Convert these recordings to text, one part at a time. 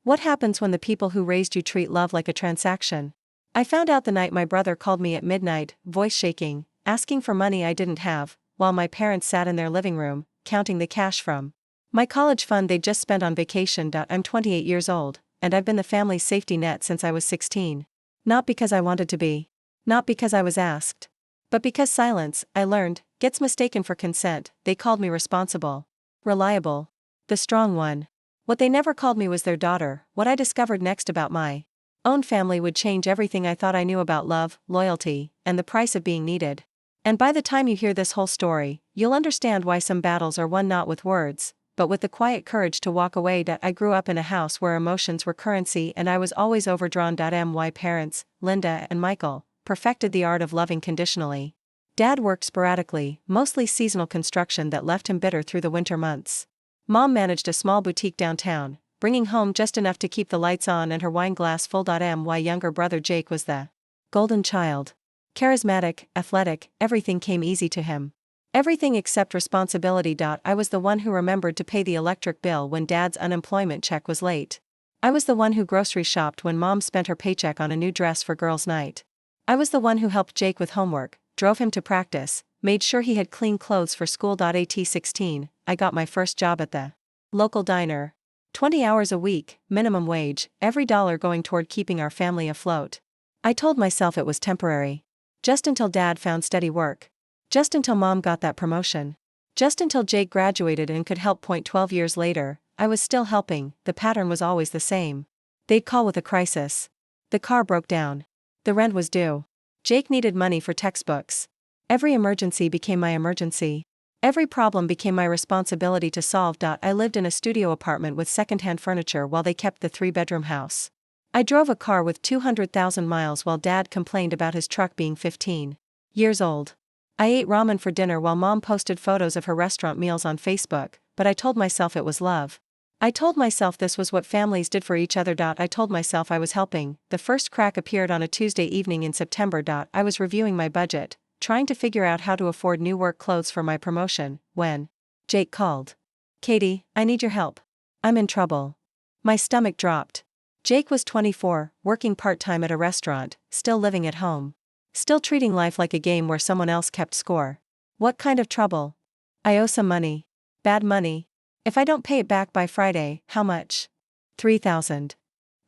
What happens when the people who raised you treat love like a transaction? I found out the night my brother called me at midnight, voice shaking, asking for money I didn't have, while my parents sat in their living room, counting the cash from my college fund they'd just spent on vacation. I'm 28 years old, and I've been the family's safety net since I was 16. Not because I wanted to be. Not because I was asked. But because silence, I learned, gets mistaken for consent. They called me responsible. Reliable. The strong one. What they never called me was their daughter. What I discovered next about my own family would change everything I thought I knew about love, loyalty, and the price of being needed. And by the time you hear this whole story, you'll understand why some battles are won not with words, but with the quiet courage to walk away. I grew up in a house where emotions were currency and I was always overdrawn. My parents, Linda and Michael, perfected the art of loving conditionally. Dad worked sporadically, mostly seasonal construction that left him bitter through the winter months. Mom managed a small boutique downtown, bringing home just enough to keep the lights on and her wine glass full. My younger brother Jake was the golden child. Charismatic, athletic, everything came easy to him. Everything except responsibility. I was the one who remembered to pay the electric bill when Dad's unemployment check was late. I was the one who grocery shopped when Mom spent her paycheck on a new dress for girls' night. I was the one who helped Jake with homework, drove him to practice, made sure he had clean clothes for school. At 16, I got my first job at the local diner. 20 hours a week, minimum wage, every dollar going toward keeping our family afloat. I told myself it was temporary. Just until Dad found steady work. Just until Mom got that promotion. Just until Jake graduated and could help. 12 years later, I was still helping. The pattern was always the same. They'd call with a crisis. The car broke down. The rent was due. Jake needed money for textbooks. Every emergency became my emergency. Every problem became my responsibility to solve. I lived in a studio apartment with secondhand furniture while they kept the 3-bedroom house. I drove a car with 200,000 miles while Dad complained about his truck being 15 years old. I ate ramen for dinner while Mom posted photos of her restaurant meals on Facebook, but I told myself it was love. I told myself this was what families did for each other. I told myself I was helping. The first crack appeared on a Tuesday evening in September. I was reviewing my budget, trying to figure out how to afford new work clothes for my promotion, when Jake called. "Katie, I need your help. I'm in trouble." My stomach dropped. Jake was 24, working part-time at a restaurant, still living at home. Still treating life like a game where someone else kept score. What kind of trouble? "I owe some money. Bad money. If I don't pay it back by Friday." "How much?" $3,000.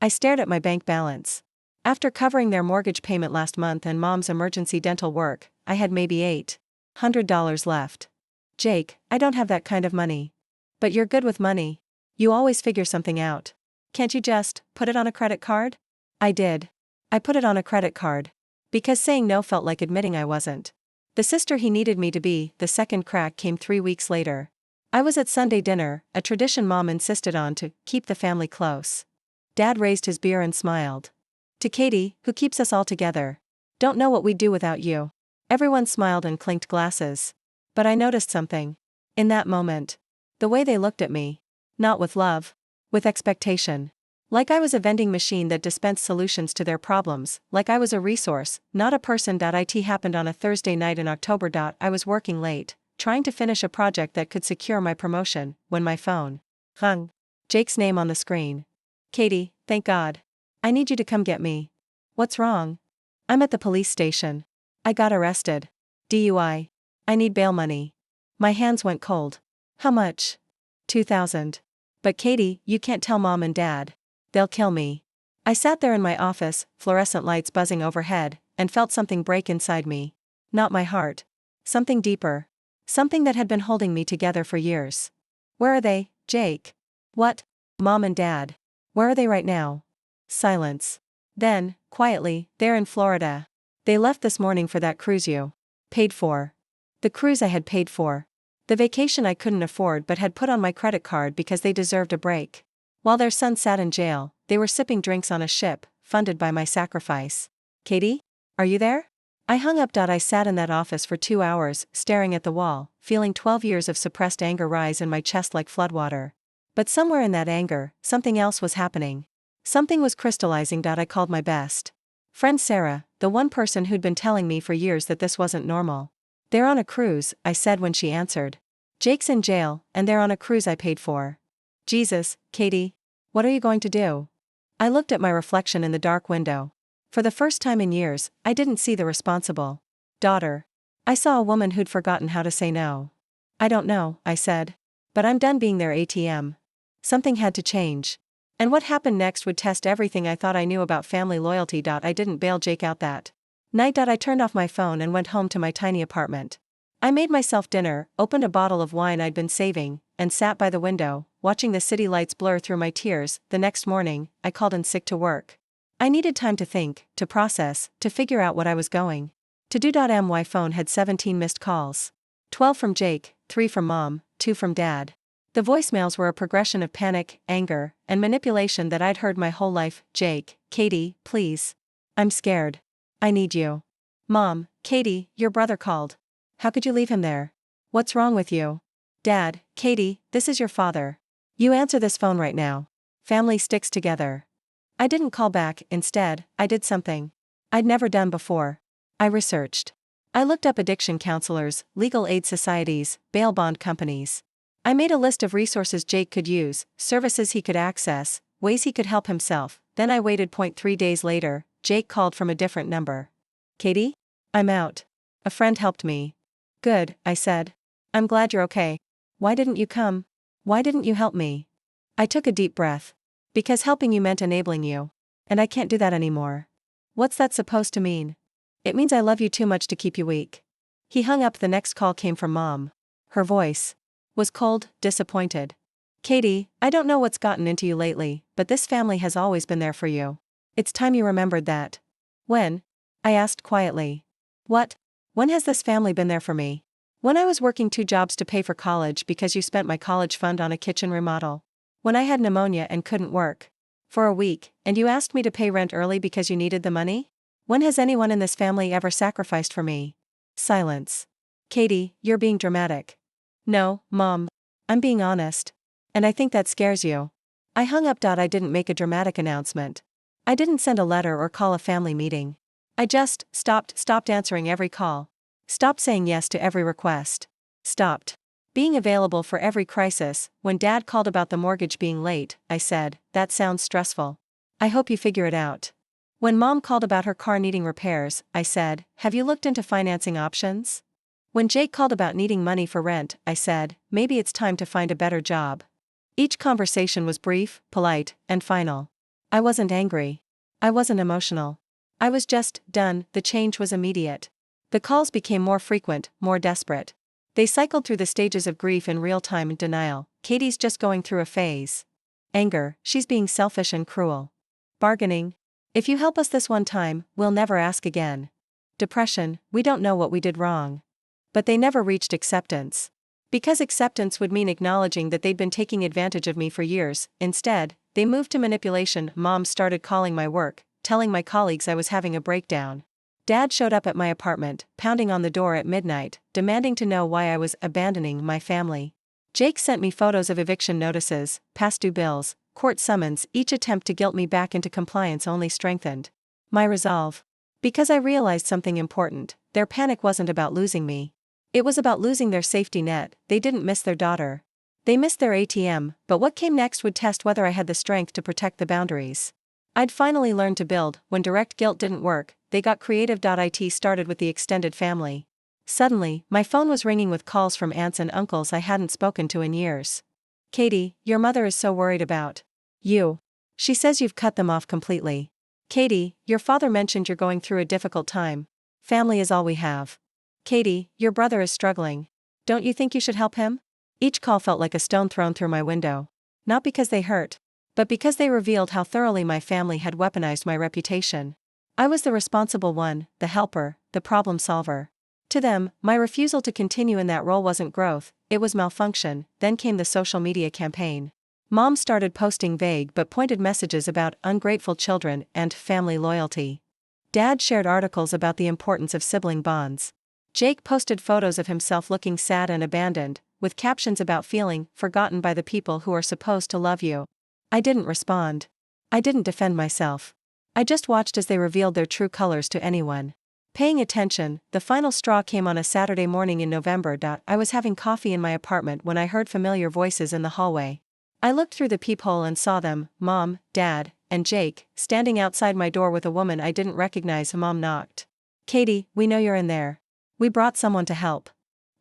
I stared at my bank balance. After covering their mortgage payment last month and Mom's emergency dental work, I had maybe $800 left. "Jake, I don't have that kind of money." "But you're good with money. You always figure something out. Can't you just put it on a credit card?" I did. I put it on a credit card. Because saying no felt like admitting I wasn't the sister he needed me to be. The second crack came 3 weeks later. I was at Sunday dinner, a tradition Mom insisted on to keep the family close. Dad raised his beer and smiled. "To Katie, who keeps us all together. Don't know what we'd do without you." Everyone smiled and clinked glasses. But I noticed something. In that moment. The way they looked at me. Not with love. With expectation. Like I was a vending machine that dispensed solutions to their problems, like I was a resource, not a person. It happened on a Thursday night in October. I was working late, trying to finish a project that could secure my promotion, when my phone rang. Jake's name on the screen. "Katie, thank God. I need you to come get me." "What's wrong?" "I'm at the police station. I got arrested. DUI. I need bail money." My hands went cold. "How much?" $2,000. "But Katie, you can't tell Mom and Dad. They'll kill me." I sat there in my office, fluorescent lights buzzing overhead, and felt something break inside me. Not my heart. Something deeper. Something that had been holding me together for years. "Where are they, Jake?" "What? Mom and Dad. Where are they right now?" Silence. Then, quietly, "They're in Florida. They left this morning for that cruise you paid for." The cruise I had paid for. The vacation I couldn't afford but had put on my credit card because they deserved a break. While their son sat in jail, they were sipping drinks on a ship, funded by my sacrifice. "Katie? Are you there?" I hung up. I sat in that office for 2 hours, staring at the wall, feeling 12 years of suppressed anger rise in my chest like floodwater. But somewhere in that anger, something else was happening. Something was crystallizing. I called my best friend Sarah, the one person who'd been telling me for years that this wasn't normal. "They're on a cruise," I said when she answered. "Jake's in jail, and they're on a cruise I paid for." "Jesus, Katie. What are you going to do? I looked at my reflection in the dark window. For the first time in years, I didn't see the responsible daughter. I saw a woman who'd forgotten how to say no. I don't know, I said. But I'm done being their ATM. Something had to change. And what happened next would test everything I thought I knew about family loyalty. I didn't bail Jake out that night. I turned off my phone and went home to my tiny apartment. I made myself dinner, opened a bottle of wine I'd been saving, and sat by the window, watching the city lights blur through my tears. The next morning, I called in sick to work. I needed time to think, to process, to figure out what I was going to do. My phone had 17 missed calls. 12 from Jake, 3 from Mom, 2 from Dad. The voicemails were a progression of panic, anger, and manipulation that I'd heard my whole life. Jake, Katie, please. I'm scared. I need you. Mom, Katie, your brother called. How could you leave him there? What's wrong with you? Dad, Katie, this is your father. You answer this phone right now. Family sticks together. I didn't call back. Instead, I did something I'd never done before. I researched. I looked up addiction counselors, legal aid societies, bail bond companies. I made a list of resources Jake could use, services he could access, ways he could help himself. Then I waited. 3 days later, Jake called from a different number. Katie? I'm out. A friend helped me. Good, I said. I'm glad you're okay. Why didn't you come? Why didn't you help me? I took a deep breath. Because helping you meant enabling you. And I can't do that anymore. What's that supposed to mean? It means I love you too much to keep you weak. He hung up. The next call came from Mom. Her voice was cold, disappointed. Katie, I don't know what's gotten into you lately, but this family has always been there for you. It's time you remembered that. When? I asked quietly. What? When has this family been there for me? When I was working 2 jobs to pay for college because you spent my college fund on a kitchen remodel. When I had pneumonia and couldn't work for a week, and you asked me to pay rent early because you needed the money? When has anyone in this family ever sacrificed for me? Silence. Katie, you're being dramatic. No, Mom. I'm being honest. And I think that scares you. I hung up. I didn't make a dramatic announcement. I didn't send a letter or call a family meeting. I just stopped answering every call. Stopped saying yes to every request. Stopped being available for every crisis. When Dad called about the mortgage being late, I said, that sounds stressful. I hope you figure it out. When Mom called about her car needing repairs, I said, have you looked into financing options? When Jake called about needing money for rent, I said, maybe it's time to find a better job. Each conversation was brief, polite, and final. I wasn't angry. I wasn't emotional. I was just done. The change was immediate. The calls became more frequent, more desperate. They cycled through the stages of grief in real time. Denial, Katie's just going through a phase. Anger, she's being selfish and cruel. Bargaining, if you help us this one time, we'll never ask again. Depression, we don't know what we did wrong. But they never reached acceptance. Because acceptance would mean acknowledging that they'd been taking advantage of me for years. Instead, they moved to manipulation. Mom started calling my work, telling my colleagues I was having a breakdown. Dad showed up at my apartment, pounding on the door at midnight, demanding to know why I was abandoning my family. Jake sent me photos of eviction notices, past due bills, court summons. Each attempt to guilt me back into compliance only strengthened my resolve. Because I realized something important, their panic wasn't about losing me. It was about losing their safety net. They didn't miss their daughter. They missed their ATM, but what came next would test whether I had the strength to protect the boundaries I'd finally learned to build. When direct guilt didn't work, they got creative. It started with the extended family. Suddenly, my phone was ringing with calls from aunts and uncles I hadn't spoken to in years. Katie, your mother is so worried about you. She says you've cut them off completely. Katie, your father mentioned you're going through a difficult time. Family is all we have. Katie, your brother is struggling. Don't you think you should help him? Each call felt like a stone thrown through my window. Not because they hurt, but because they revealed how thoroughly my family had weaponized my reputation. I was the responsible one, the helper, the problem solver. To them, my refusal to continue in that role wasn't growth, it was malfunction. Then came the social media campaign. Mom started posting vague but pointed messages about ungrateful children and family loyalty. Dad shared articles about the importance of sibling bonds. Jake posted photos of himself looking sad and abandoned, with captions about feeling forgotten by the people who are supposed to love you. I didn't respond. I didn't defend myself. I just watched as they revealed their true colors to anyone paying attention. The final straw came on a Saturday morning in November. I was having coffee in my apartment when I heard familiar voices in the hallway. I looked through the peephole and saw them, Mom, Dad, and Jake, standing outside my door with a woman I didn't recognize. Mom knocked. "Katie, we know you're in there. We brought someone to help."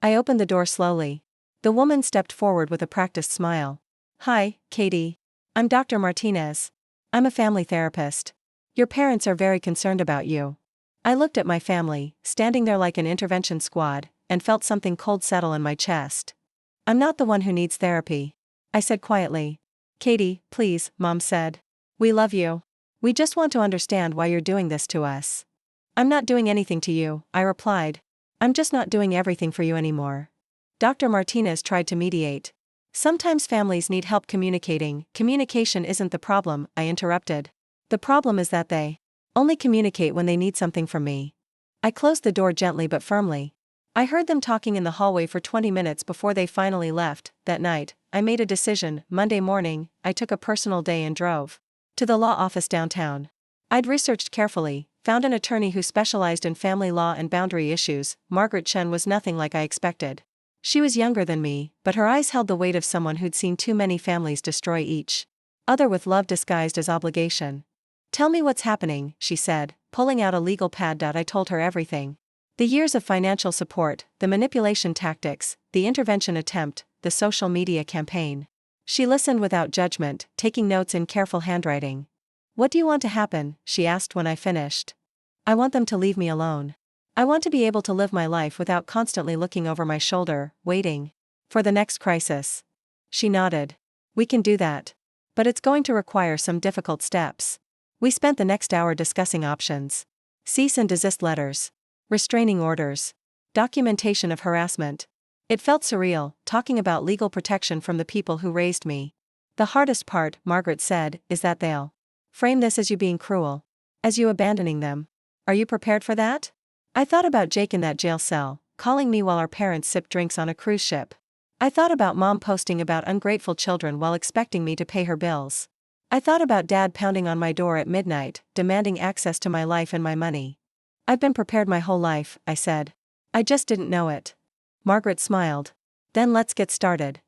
I opened the door slowly. The woman stepped forward with a practiced smile. "Hi, Katie. I'm Dr. Martinez. I'm a family therapist. Your parents are very concerned about you." I looked at my family, standing there like an intervention squad, and felt something cold settle in my chest. "I'm not the one who needs therapy," I said quietly. "Katie, please," Mom said. "We love you. We just want to understand why you're doing this to us." "I'm not doing anything to you," I replied. "I'm just not doing everything for you anymore." Dr. Martinez tried to mediate. "Sometimes families need help communicating." "Communication isn't the problem," I interrupted. "The problem is that they only communicate when they need something from me." I closed the door gently but firmly. I heard them talking in the hallway for 20 minutes before they finally left. That night, I made a decision. Monday morning, I took a personal day and drove to the law office downtown. I'd researched carefully, found an attorney who specialized in family law and boundary issues. Margaret Chen was nothing like I expected. She was younger than me, but her eyes held the weight of someone who'd seen too many families destroy each other with love disguised as obligation. "Tell me what's happening," she said, pulling out a legal pad. I told her everything. The years of financial support, the manipulation tactics, the intervention attempt, the social media campaign. She listened without judgment, taking notes in careful handwriting. "What do you want to happen?" she asked when I finished. "I want them to leave me alone. I want to be able to live my life without constantly looking over my shoulder, waiting for the next crisis." She nodded. "We can do that. But it's going to require some difficult steps." We spent the next hour discussing options. Cease and desist letters. Restraining orders. Documentation of harassment. It felt surreal, talking about legal protection from the people who raised me. "The hardest part," Margaret said, "is that they'll frame this as you being cruel. As you abandoning them. Are you prepared for that?" I thought about Jake in that jail cell, calling me while our parents sipped drinks on a cruise ship. I thought about Mom posting about ungrateful children while expecting me to pay her bills. I thought about Dad pounding on my door at midnight, demanding access to my life and my money. "I've been prepared my whole life," I said. "I just didn't know it." Margaret smiled. "Then let's get started."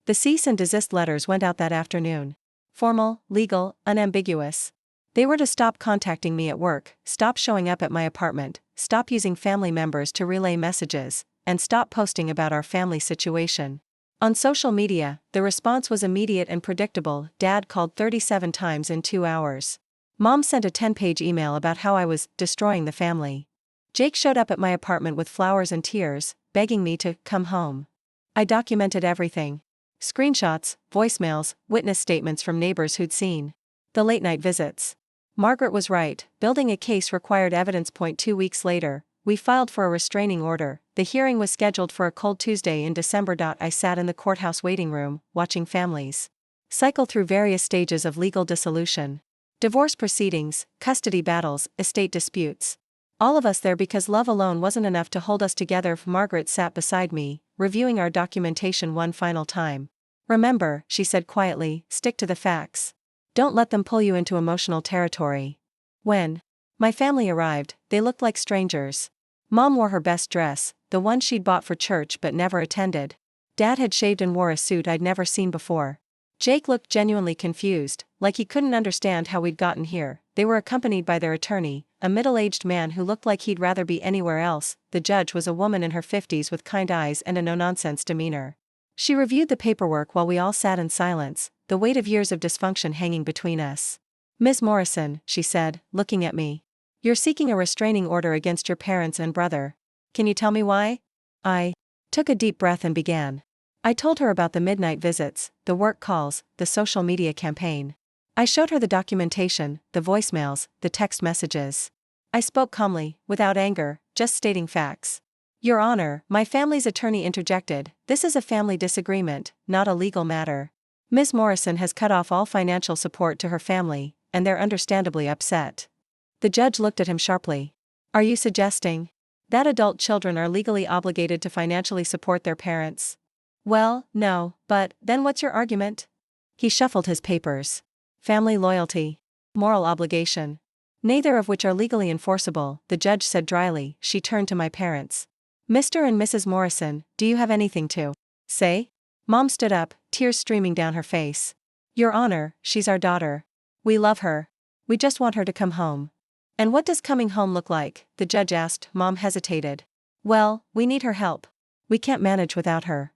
The cease and desist letters went out that afternoon. Formal, legal, unambiguous. They were to stop contacting me at work, stop showing up at my apartment, stop using family members to relay messages, and stop posting about our family situation. On social media, the response was immediate and predictable. Dad called 37 times in 2 hours. Mom sent a 10-page email about how I was destroying the family. Jake showed up at my apartment with flowers and tears, begging me to come home. I documented everything. Screenshots, voicemails, witness statements from neighbors who'd seen the late-night visits. Margaret was right, building a case required evidence. 2 weeks later, we filed for a restraining order. The hearing was scheduled for a cold Tuesday in December. I sat in the courthouse waiting room, watching families cycle through various stages of legal dissolution. Divorce proceedings, custody battles, estate disputes. All of us there because love alone wasn't enough to hold us together. Margaret sat beside me, reviewing our documentation one final time. "Remember," she said quietly, "stick to the facts. Don't let them pull you into emotional territory." When my family arrived, they looked like strangers. Mom wore her best dress, the one she'd bought for church but never attended. Dad had shaved and wore a suit I'd never seen before. Jake looked genuinely confused, like he couldn't understand how we'd gotten here. They were accompanied by their attorney, a middle-aged man who looked like he'd rather be anywhere else. The judge was a woman in her 50s with kind eyes and a no-nonsense demeanor. She reviewed the paperwork while we all sat in silence, the weight of years of dysfunction hanging between us. "Ms. Morrison," she said, looking at me. "You're seeking a restraining order against your parents and brother. Can you tell me why?" I took a deep breath and began. I told her about the midnight visits, the work calls, the social media campaign. I showed her the documentation, the voicemails, the text messages. I spoke calmly, without anger, just stating facts. "Your Honor," my family's attorney interjected, "this is a family disagreement, not a legal matter. Ms. Morrison has cut off all financial support to her family, and they're understandably upset." The judge looked at him sharply. "Are you suggesting that adult children are legally obligated to financially support their parents?" "Well, no, but then what's your argument?" He shuffled his papers. "Family loyalty. Moral obligation. Neither of which are legally enforceable," the judge said dryly. She turned to my parents. "Mr. and Mrs. Morrison, do you have anything to say?" Mom stood up, tears streaming down her face. Your Honor, she's our daughter. We love her. We just want her to come home. And what does coming home look like? The judge asked. Mom hesitated. Well, we need her help. We can't manage without her.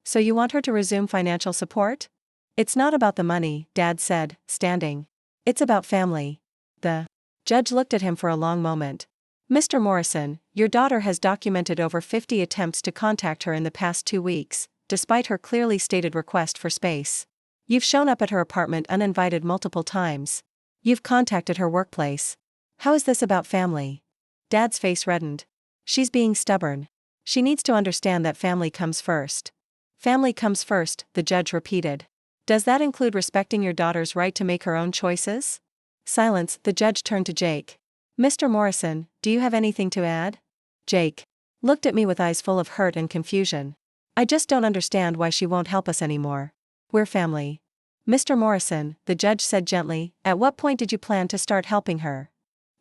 So you want her to resume financial support? It's not about the money, Dad said, standing. It's about family. The judge looked at him for a long moment. Mr. Morrison, your daughter has documented over 50 attempts to contact her in the past 2 weeks, despite her clearly stated request for space. You've shown up at her apartment uninvited multiple times. You've contacted her workplace. How is this about family? Dad's face reddened. She's being stubborn. She needs to understand that family comes first. Family comes first, the judge repeated. Does that include respecting your daughter's right to make her own choices? Silence, the judge turned to Jake. Mr. Morrison, do you have anything to add? Jake looked at me with eyes full of hurt and confusion. I just don't understand why she won't help us anymore. We're family. Mr. Morrison, the judge said gently, at what point did you plan to start helping her?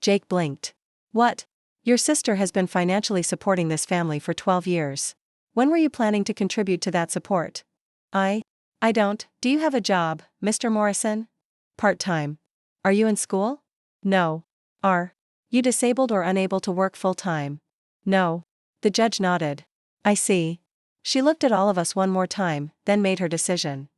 Jake blinked. What? Your sister has been financially supporting this family for 12 years. When were you planning to contribute to that support? I don't. Do you have a job, Mr. Morrison? Part-time. Are you in school? No. Are you disabled or unable to work full-time? No. The judge nodded. I see. She looked at all of us one more time, then made her decision.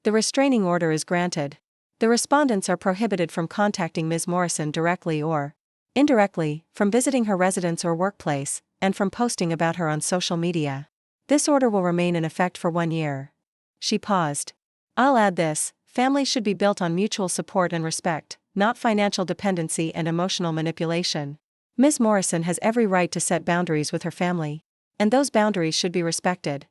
The restraining order is granted. The respondents are prohibited from contacting Ms. Morrison directly or indirectly, from visiting her residence or workplace, and from posting about her on social media. This order will remain in effect for 1 year. She paused. I'll add this, families should be built on mutual support and respect, not financial dependency and emotional manipulation. Ms. Morrison has every right to set boundaries with her family. And those boundaries should be respected.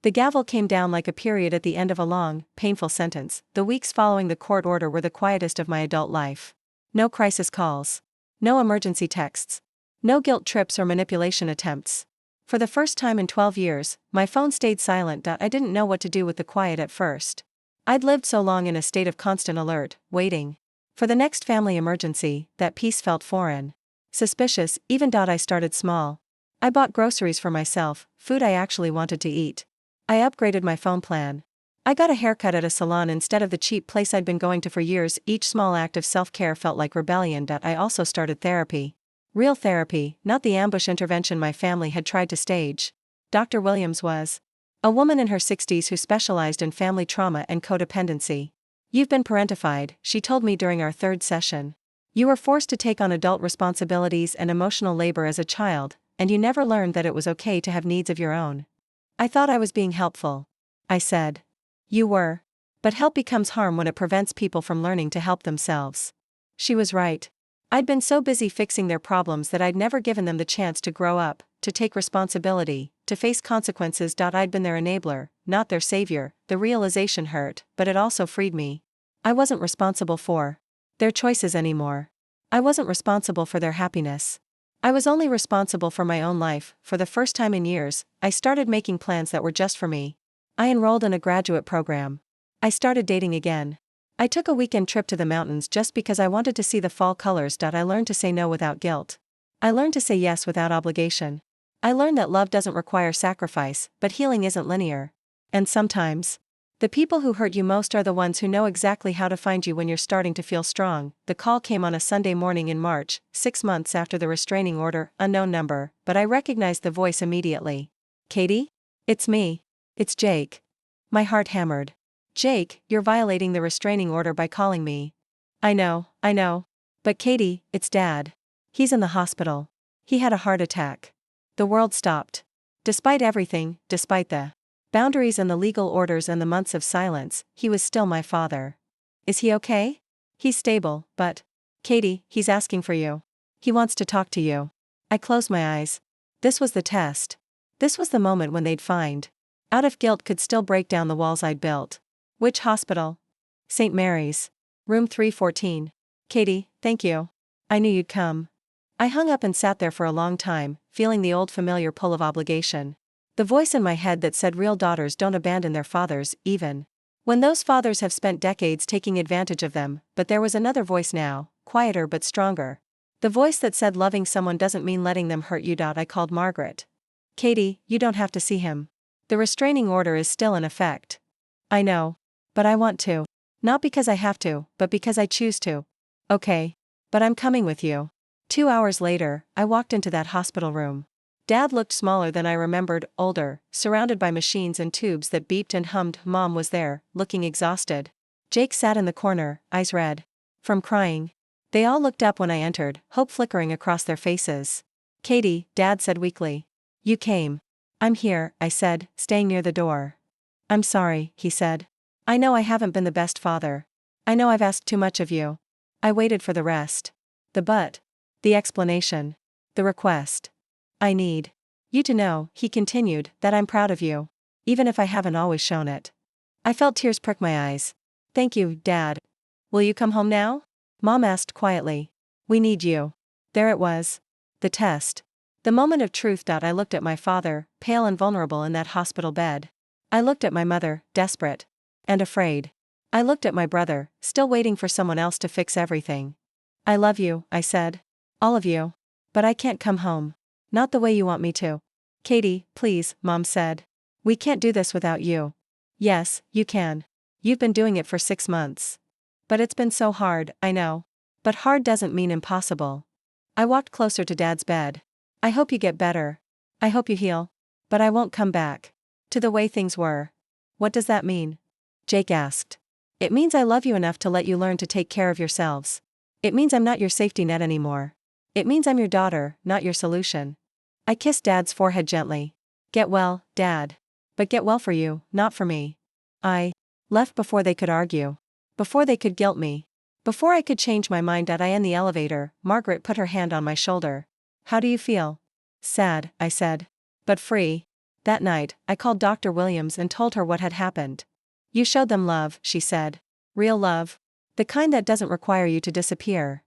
The gavel came down like a period at the end of a long, painful sentence. The weeks following the court order were the quietest of my adult life. No crisis calls. No emergency texts. No guilt trips or manipulation attempts. For the first time in 12 years, my phone stayed silent. I didn't know what to do with the quiet at first. I'd lived so long in a state of constant alert, waiting for the next family emergency, that peace felt foreign. Suspicious, even. I started small. I bought groceries for myself, food I actually wanted to eat. I upgraded my phone plan. I got a haircut at a salon instead of the cheap place I'd been going to for years. Each small act of self-care felt like rebellion. I also started therapy. Real therapy, not the ambush intervention my family had tried to stage. Dr. Williams was a woman in her 60s who specialized in family trauma and codependency. You've been parentified, she told me during our 3rd session. You were forced to take on adult responsibilities and emotional labor as a child, and you never learned that it was okay to have needs of your own. I thought I was being helpful. I said. You were. But help becomes harm when it prevents people from learning to help themselves. She was right. I'd been so busy fixing their problems that I'd never given them the chance to grow up, to take responsibility, to face consequences. I'd been their enabler, not their savior. The realization hurt, but it also freed me. I wasn't responsible for their choices anymore. I wasn't responsible for their happiness. I was only responsible for my own life. For the first time in years, I started making plans that were just for me. I enrolled in a graduate program. I started dating again. I took a weekend trip to the mountains just because I wanted to see the fall colors. I learned to say no without guilt. I learned to say yes without obligation. I learned that love doesn't require sacrifice, but healing isn't linear. And sometimes, the people who hurt you most are the ones who know exactly how to find you when you're starting to feel strong. The call came on a Sunday morning in March, 6 months after the restraining order, unknown number, but I recognized the voice immediately. Katie? It's me. It's Jake. My heart hammered. Jake, you're violating the restraining order by calling me. I know. But Katie, it's Dad. He's in the hospital. He had a heart attack. The world stopped. Despite everything, despite the boundaries and the legal orders and the months of silence, he was still my father. Is he okay? He's stable, but Katie, he's asking for you. He wants to talk to you. I closed my eyes. This was the test. This was the moment when they'd find out if guilt could still break down the walls I'd built. Which hospital? St. Mary's. Room 314. Katie, thank you. I knew you'd come. I hung up and sat there for a long time, feeling the old familiar pull of obligation. The voice in my head that said real daughters don't abandon their fathers, even when those fathers have spent decades taking advantage of them. But there was another voice now, quieter but stronger. The voice that said loving someone doesn't mean letting them hurt you. I called Margaret. Katie, you don't have to see him. The restraining order is still in effect. I know. But I want to. Not because I have to, but because I choose to. Okay. But I'm coming with you. 2 hours later, I walked into that hospital room. Dad looked smaller than I remembered, older, surrounded by machines and tubes that beeped and hummed. Mom was there, looking exhausted. Jake sat in the corner, eyes red from crying. They all looked up when I entered, hope flickering across their faces. Katie, Dad said weakly. You came. I'm here, I said, staying near the door. I'm sorry, he said. I know I haven't been the best father. I know I've asked too much of you. I waited for the rest. The explanation. The request. I need you to know, he continued, that I'm proud of you. Even if I haven't always shown it. I felt tears prick my eyes. Thank you, Dad. Will you come home now? Mom asked quietly. We need you. There it was. The test. The moment of truth. I looked at my father, pale and vulnerable in that hospital bed. I looked at my mother, desperate and afraid. I looked at my brother, still waiting for someone else to fix everything. I love you, I said. All of you. But I can't come home. Not the way you want me to. Katie, please, Mom said. We can't do this without you. Yes, you can. You've been doing it for 6 months. But it's been so hard, I know. But hard doesn't mean impossible. I walked closer to Dad's bed. I hope you get better. I hope you heal. But I won't come back to the way things were. What does that mean? Jake asked. It means I love you enough to let you learn to take care of yourselves. It means I'm not your safety net anymore. It means I'm your daughter, not your solution. I kissed Dad's forehead gently. Get well, Dad. But get well for you, not for me. I left before they could argue. Before they could guilt me. Before I could change my mind. I in the elevator, Margaret put her hand on my shoulder. How do you feel? Sad, I said. But free. That night, I called Dr. Williams and told her what had happened. You showed them love, she said. Real love. The kind that doesn't require you to disappear.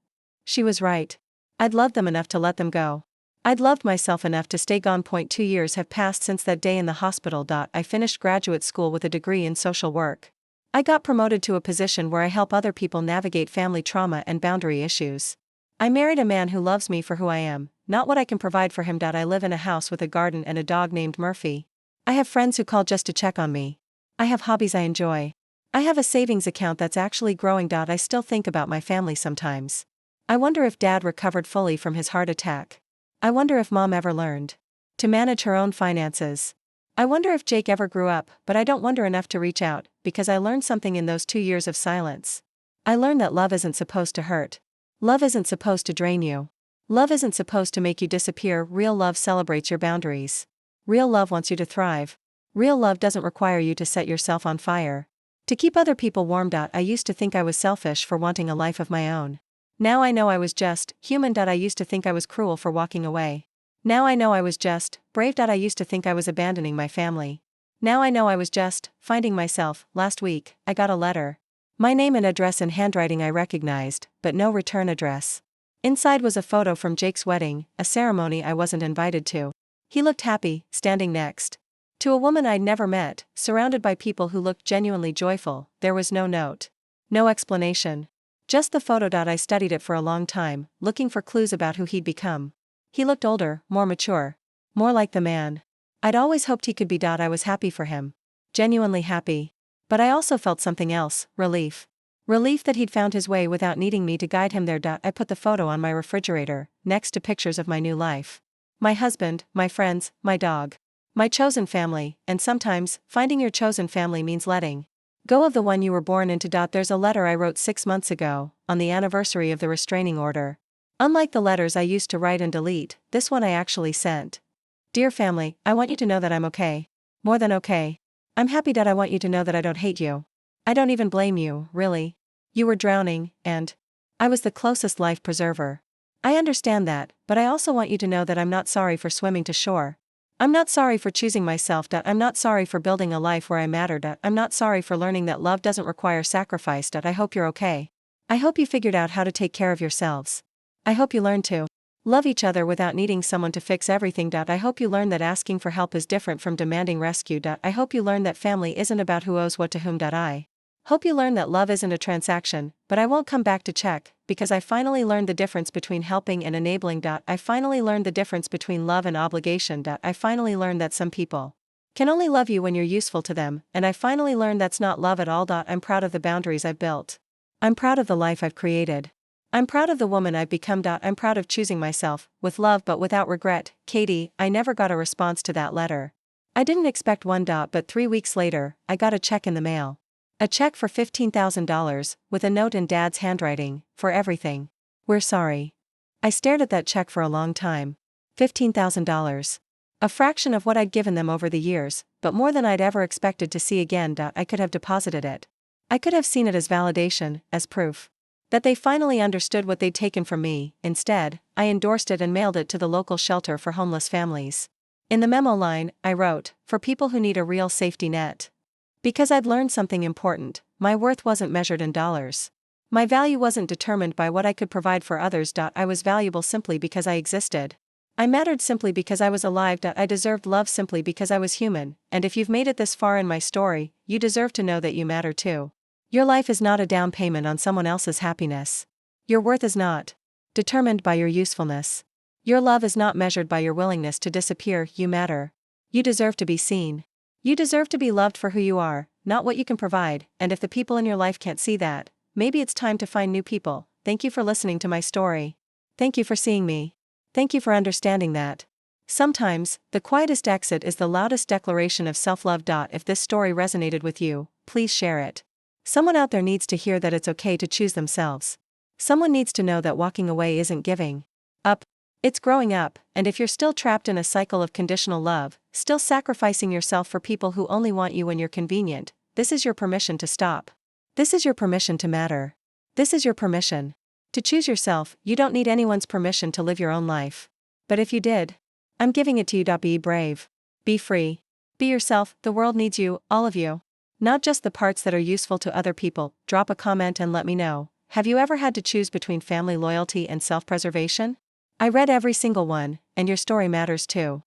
She was right. I'd loved them enough to let them go. I'd loved myself enough to stay gone. 2 years have passed since that day in the hospital. I finished graduate school with a degree in social work. I got promoted to a position where I help other people navigate family trauma and boundary issues. I married a man who loves me for who I am, not what I can provide for him. I live in a house with a garden and a dog named Murphy. I have friends who call just to check on me. I have hobbies I enjoy. I have a savings account that's actually growing. I still think about my family sometimes. I wonder if Dad recovered fully from his heart attack. I wonder if Mom ever learned to manage her own finances. I wonder if Jake ever grew up, but I don't wonder enough to reach out, because I learned something in those 2 years of silence. I learned that love isn't supposed to hurt. Love isn't supposed to drain you. Love isn't supposed to make you disappear. Real love celebrates your boundaries. Real love wants you to thrive. Real love doesn't require you to set yourself on fire to keep other people warm. I used to think I was selfish for wanting a life of my own. Now I know I was just human. I used to think I was cruel for walking away. Now I know I was just brave. I used to think I was abandoning my family. Now I know I was just finding myself. Last week, I got a letter. My name and address in handwriting I recognized, but no return address. Inside was a photo from Jake's wedding, a ceremony I wasn't invited to. He looked happy, standing next to a woman I'd never met, surrounded by people who looked genuinely joyful. There was no note. No explanation. Just the photo. I studied it for a long time, looking for clues about who he'd become. He looked older, more mature. More like the man I'd always hoped he could be. I was happy for him. Genuinely happy. But I also felt something else, relief. Relief that he'd found his way without needing me to guide him there. I put the photo on my refrigerator, next to pictures of my new life. My husband, my friends, my dog. My chosen family, and sometimes, finding your chosen family means letting go of the one you were born into. There's a letter I wrote 6 months ago, on the anniversary of the restraining order. Unlike the letters I used to write and delete, this one I actually sent. Dear family, I want you to know that I'm okay. More than okay. I'm happy. I want you to know that I don't hate you. I don't even blame you, really. You were drowning, and I was the closest life preserver. I understand that, but I also want you to know that I'm not sorry for swimming to shore. I'm not sorry for choosing myself. I'm not sorry for building a life where I matter. I'm not sorry for learning that love doesn't require sacrifice. I hope you're okay. I hope you figured out how to take care of yourselves. I hope you learned to love each other without needing someone to fix everything. I hope you learn that asking for help is different from demanding rescue. I hope you learn that family isn't about who owes what to whom. I hope you learn that love isn't a transaction, but I won't come back to check, because I finally learned the difference between helping and enabling. I finally learned the difference between love and obligation. I finally learned that some people Can only love you when you're useful to them, and I finally learned that's not love at all. I'm proud of the boundaries I've built. I'm proud of the life I've created. I'm proud of the woman I've become. I'm proud of choosing myself, with love but without regret. Katie. I never got a response to that letter. I didn't expect one. But 3 weeks later, I got a check in the mail. A check for $15,000, with a note in Dad's handwriting, for everything. We're sorry. I stared at that check for a long time. $15,000. A fraction of what I'd given them over the years, but more than I'd ever expected to see again. I could have deposited it. I could have seen it as validation, as proof that they finally understood what they'd taken from me. Instead, I endorsed it and mailed it to the local shelter for homeless families. In the memo line, I wrote, "For people who need a real safety net." Because I'd learned something important: my worth wasn't measured in dollars. My value wasn't determined by what I could provide for others. I was valuable simply because I existed. I mattered simply because I was alive. I deserved love simply because I was human, and if you've made it this far in my story, you deserve to know that you matter too. Your life is not a down payment on someone else's happiness. Your worth is not determined by your usefulness. Your love is not measured by your willingness to disappear. You matter. You deserve to be seen. You deserve to be loved for who you are, not what you can provide, and if the people in your life can't see that, maybe it's time to find new people. Thank you for listening to my story. Thank you for seeing me. Thank you for understanding that sometimes, the quietest exit is the loudest declaration of self-love. If this story resonated with you, please share it. Someone out there needs to hear that it's okay to choose themselves. Someone needs to know that walking away isn't giving up. It's growing up, and if you're still trapped in a cycle of conditional love, still sacrificing yourself for people who only want you when you're convenient, this is your permission to stop. This is your permission to matter. This is your permission to choose yourself. You don't need anyone's permission to live your own life. But if you did, I'm giving it to you. Be brave. Be free. Be yourself. The world needs you, all of you. Not just the parts that are useful to other people. Drop a comment and let me know. Have you ever had to choose between family loyalty and self-preservation? I read every single one, and your story matters too.